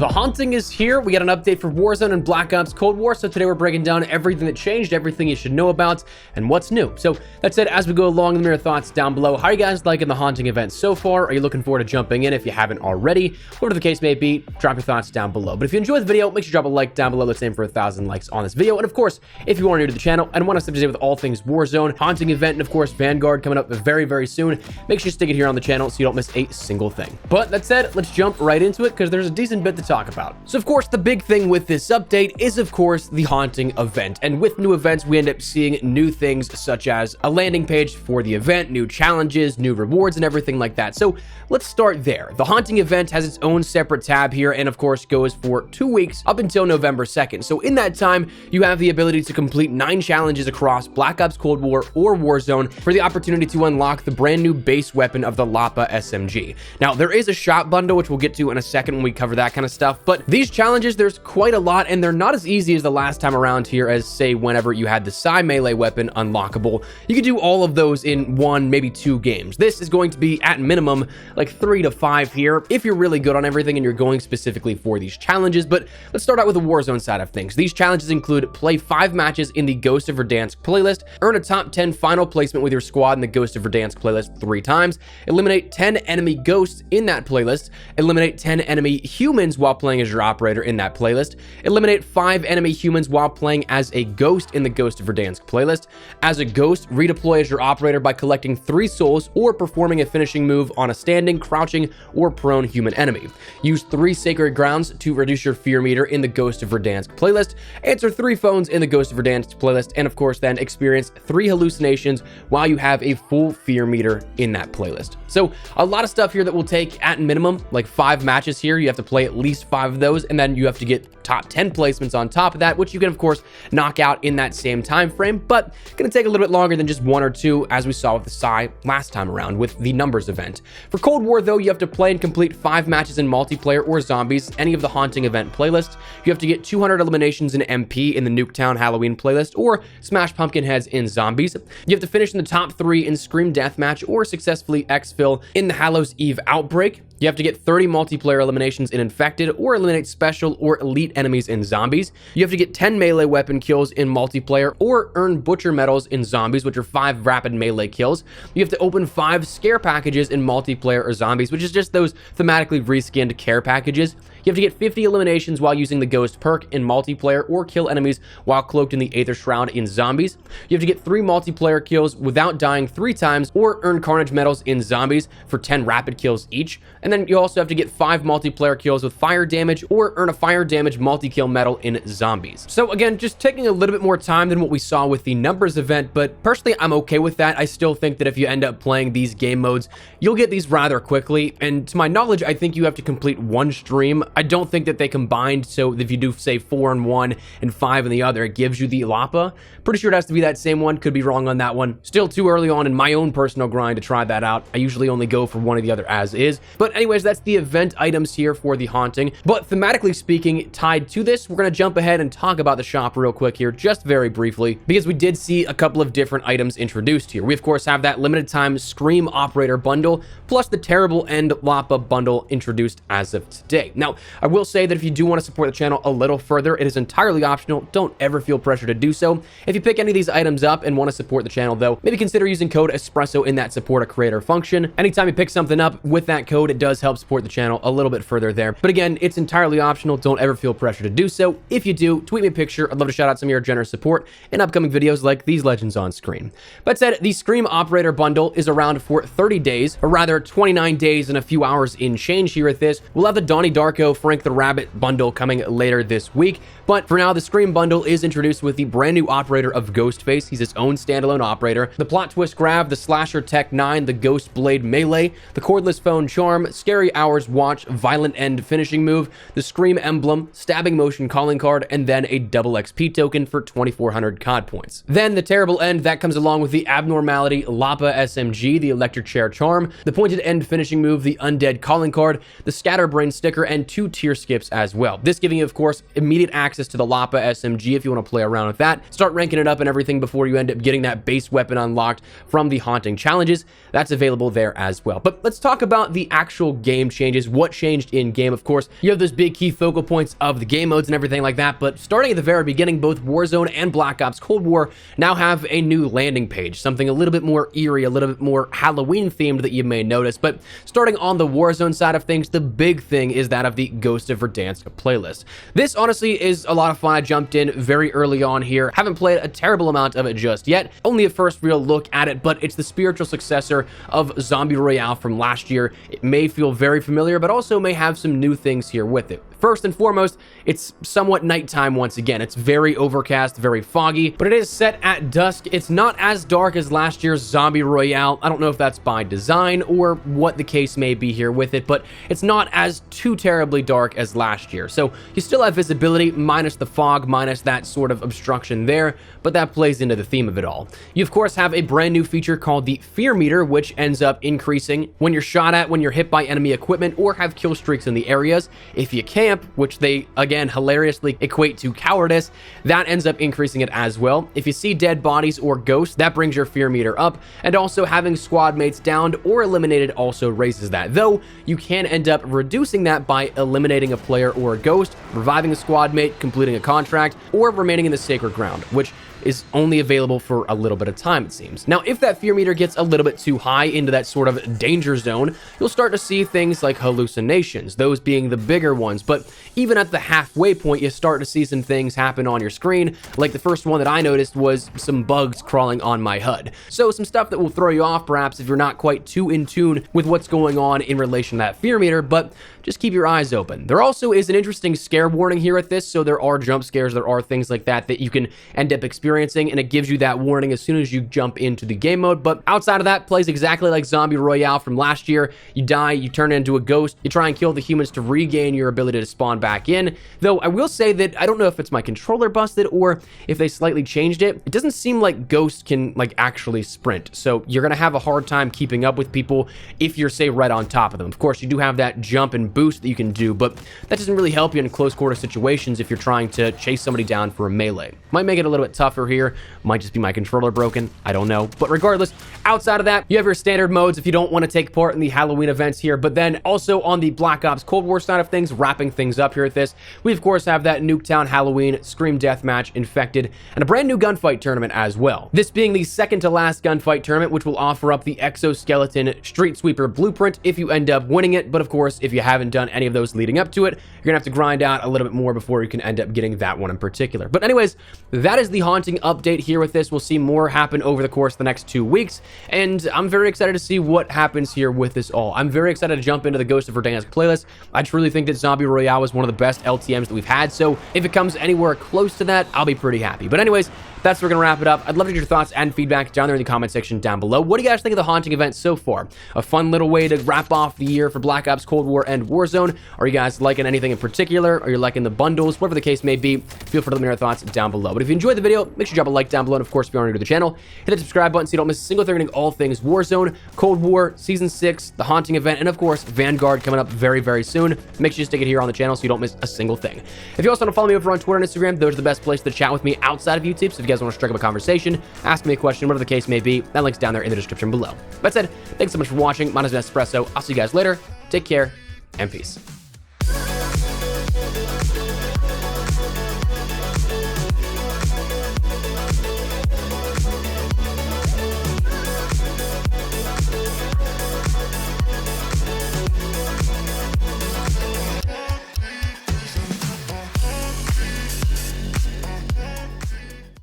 The Haunting is here. We got an update for Warzone and Black Ops Cold War. So today we're breaking down everything that changed, everything you should know about, and what's new. So that said, as we go along, let me know your thoughts down below. How are you guys liking the Haunting event so far? Are you looking forward to jumping in if you haven't already? Whatever the case may be, drop your thoughts down below. But if you enjoyed the video, make sure you drop a like down below. Let's aim for 1,000 likes on this video. And of course, if you are new to the channel and want us to stay with all things Warzone, Haunting event, and of course Vanguard coming up very, very soon, make sure you stick it here on the channel so you don't miss a single thing. But that said, let's jump right into it because there's a decent bit to talk about. So of course, the big thing with this update is of course the Haunting event. And with new events, we end up seeing new things such as a landing page for the event, new challenges, new rewards, and everything like that. So let's start there. The Haunting event has its own separate tab here and of course goes for 2 weeks up until November 2nd. So in that time, you have the ability to complete 9 challenges across Black Ops Cold War or Warzone for the opportunity to unlock the brand new base weapon of the Lapa SMG. Now, there is a shop bundle, which we'll get to in a second when we cover that kind of stuff, but these challenges, there's quite a lot, and they're not as easy as the last time around here as, say, whenever you had the Psy melee weapon unlockable. You could do all of those in 1, maybe 2 games. This is going to be, at minimum, like 3 to 5 here, if you're really good on everything and you're going specifically for these challenges. But let's start out with the Warzone side of things. These challenges include play 5 matches in the Ghost of Verdansk playlist, earn a top 10 final placement with your squad in the Ghost of Verdansk playlist 3 times, eliminate 10 enemy ghosts in that playlist, eliminate 10 enemy humans while playing as your operator in that playlist, eliminate 5 enemy humans while playing as a ghost in the Ghost of Verdansk playlist. As a ghost, redeploy as your operator by collecting 3 souls or performing a finishing move on a standing, crouching, or prone human enemy. Use 3 sacred grounds to reduce your fear meter in the Ghost of Verdansk playlist, answer 3 phones in the Ghost of Verdansk playlist, and of course then experience 3 hallucinations while you have a full fear meter in that playlist. So a lot of stuff here that will take at minimum like 5 matches here. You have to play at least 5 of those, and then you have to get top 10 placements on top of that, which you can of course knock out in that same time frame, but gonna take a little bit longer than just 1 or 2, as we saw with the Psy last time around with the numbers event. For Cold War though, you have to play and complete 5 matches in multiplayer or zombies, any of the Haunting event playlists. You have to get 200 eliminations in MP in the Nuketown Halloween playlist, or smash pumpkin heads in zombies. You have to finish in the top 3 in Scream Deathmatch, or successfully exfil in the Hallows Eve Outbreak. You have to get 30 multiplayer eliminations in Infected, or eliminate special or elite enemies in zombies. You have to get 10 melee weapon kills in multiplayer, or earn butcher medals in zombies, which are 5 rapid melee kills. You have to open 5 scare packages in multiplayer or zombies, which is just those thematically reskinned care packages. You have to get 50 eliminations while using the Ghost perk in multiplayer, or kill enemies while cloaked in the Aether Shroud in zombies. You have to get 3 multiplayer kills without dying 3 times, or earn Carnage medals in zombies for 10 rapid kills each. And then you also have to get 5 multiplayer kills with fire damage, or earn a fire damage multi-kill medal in zombies. So again, just taking a little bit more time than what we saw with the numbers event, but personally I'm okay with that. I still think that if you end up playing these game modes, you'll get these rather quickly, and to my knowledge, I think you have to complete 1 stream. I don't think that they combined, so if you do say 4 in one and 5 in the other, it gives you the Lapa. Pretty sure it has to be that same one, could be wrong on that one. Still too early on in my own personal grind to try that out. I usually only go for one or the other as is. But anyways, that's the event items here for the Haunting. But thematically speaking, tied to this, we're gonna jump ahead and talk about the shop real quick here, just very briefly, because we did see a couple of different items introduced here. We of course have that limited time Scream Operator bundle, plus the Terrible End Lapa bundle introduced as of today. Now, I will say that if you do want to support the channel a little further, it is entirely optional. Don't ever feel pressure to do so. If you pick any of these items up and want to support the channel though, maybe consider using code ESPRESSO in that support a creator function. Anytime you pick something up with that code, it does help support the channel a little bit further there. But again, it's entirely optional. Don't ever feel pressure to do so. If you do, tweet me a picture. I'd love to shout out some of your generous support in upcoming videos like these legends on screen. That said, the Scream Operator bundle is around for 30 days, or rather 29 days and a few hours in change here at this. We'll have the Donnie Darko Frank the Rabbit bundle coming later this week, but for now, the Scream bundle is introduced with the brand new operator of Ghostface. He's its own standalone operator. The Plot Twist Grab, the Slasher Tech 9, the Ghost Blade Melee, the Cordless Phone Charm, Scary Hours Watch, Violent End Finishing Move, the Scream Emblem, Stabbing Motion Calling Card, and then a double XP token for 2,400 COD points. Then the Terrible End, that comes along with the Abnormality Lapa SMG, the Electric Chair Charm, the Pointed End Finishing Move, the Undead Calling Card, the Scatterbrain sticker, and 2 2 tier skips as well. This giving you, of course, immediate access to the Lapa SMG if you want to play around with that. Start ranking it up and everything before you end up getting that base weapon unlocked from the Haunting Challenges. That's available there as well. But let's talk about the actual game changes, what changed in game. Of course, you have those big key focal points of the game modes and everything like that, but starting at the very beginning, both Warzone and Black Ops Cold War now have a new landing page, something a little bit more eerie, a little bit more Halloween themed that you may notice. But starting on the Warzone side of things, the big thing is that of the Ghost of Verdansk playlist. This honestly is a lot of fun. I jumped in very early on here, haven't played a terrible amount of it just yet, only a first real look at it, but it's the spiritual successor of Zombie Royale from last year. It may feel very familiar, but also may have some new things here with it. First and foremost, it's somewhat nighttime once again. It's very overcast, very foggy, but it is set at dusk. It's not as dark as last year's Zombie Royale. I don't know if that's by design or what the case may be here with it, but it's not as too terribly dark as last year. So you still have visibility, minus the fog, minus that sort of obstruction there, but that plays into the theme of it all. You, of course, have a brand new feature called the Fear Meter, which ends up increasing when you're shot at, when you're hit by enemy equipment, or have kill streaks in the areas. If you camp, which they, again, hilariously equate to cowardice, that ends up increasing it as well. If you see dead bodies or ghosts, that brings your fear meter up, and also having squad mates downed or eliminated also raises that, though you can end up reducing that by eliminating a player or a ghost, reviving a squad mate, completing a contract, or remaining in the sacred ground, which is only available for a little bit of time, it seems. Now, if that fear meter gets a little bit too high into that sort of danger zone, you'll start to see things like hallucinations, those being the bigger ones. But even at the halfway point, you start to see some things happen on your screen. Like the first one that I noticed was some bugs crawling on my HUD. So some stuff that will throw you off, perhaps, if you're not quite too in tune with what's going on in relation to that fear meter, but just keep your eyes open. There also is an interesting scare warning here at this, so there are jump scares, there are things like that that you can end up experiencing, and it gives you that warning as soon as you jump into the game mode. But outside of that, plays exactly like Zombie Royale from last year. You die, you turn into a ghost, you try and kill the humans to regain your ability to spawn back in. Though I will say that I don't know if it's my controller busted or if they slightly changed it. It doesn't seem like ghosts can like actually sprint, so you're gonna have a hard time keeping up with people if you're, say, right on top of them. Of course, you do have that jump and boost that you can do, but that doesn't really help you in close quarter situations if you're trying to chase somebody down for a melee. Might make it a little bit tougher here. Might just be my controller broken. I don't know. But regardless, outside of that, you have your standard modes if you don't want to take part in the Halloween events here. But then also on the Black Ops Cold War side of things, wrapping things up here at this, we of course have that Nuketown Halloween, Scream Deathmatch, Infected, and a brand new gunfight tournament as well. This being the second to last gunfight tournament, which will offer up the Exoskeleton Street Sweeper blueprint if you end up winning it. But of course, if you haven't done any of those leading up to it, you're gonna have to grind out a little bit more before you can end up getting that one in particular. But anyways, that is the Haunting update here with this. We'll see more happen over the course of the next 2 weeks, and I'm very excited to see what happens here with this all. I'm very excited to jump into the Ghost of Verdansk playlist. I truly think that Zombie Royale was one of the best LTMs that we've had, so if it comes anywhere close to that, I'll be pretty happy. But anyways, that's where we're gonna wrap it up. I'd love to get your thoughts and feedback down there in the comment section down below. What do you guys think of the Haunting event so far? A fun little way to wrap off the year for Black Ops Cold War and Warzone. Are you guys liking anything in particular? Are you liking the bundles? Whatever the case may be, feel free to let me know your thoughts down below. But if you enjoyed the video, make sure you drop a like down below. And of course, if you're new to the channel, hit the subscribe button so you don't miss a single thing regarding all things Warzone, Cold War, Season 6, the Haunting event, and of course, Vanguard coming up very, very soon. Make sure you stick it here on the channel so you don't miss a single thing. If you also want to follow me over on Twitter and Instagram, those are the best places to chat with me outside of YouTube. So if you guys want to strike up a conversation, ask me a question, whatever the case may be, that link's down there in the description below. That said, thanks so much for watching. My name is Espresso. I'll see you guys later. Take care and peace.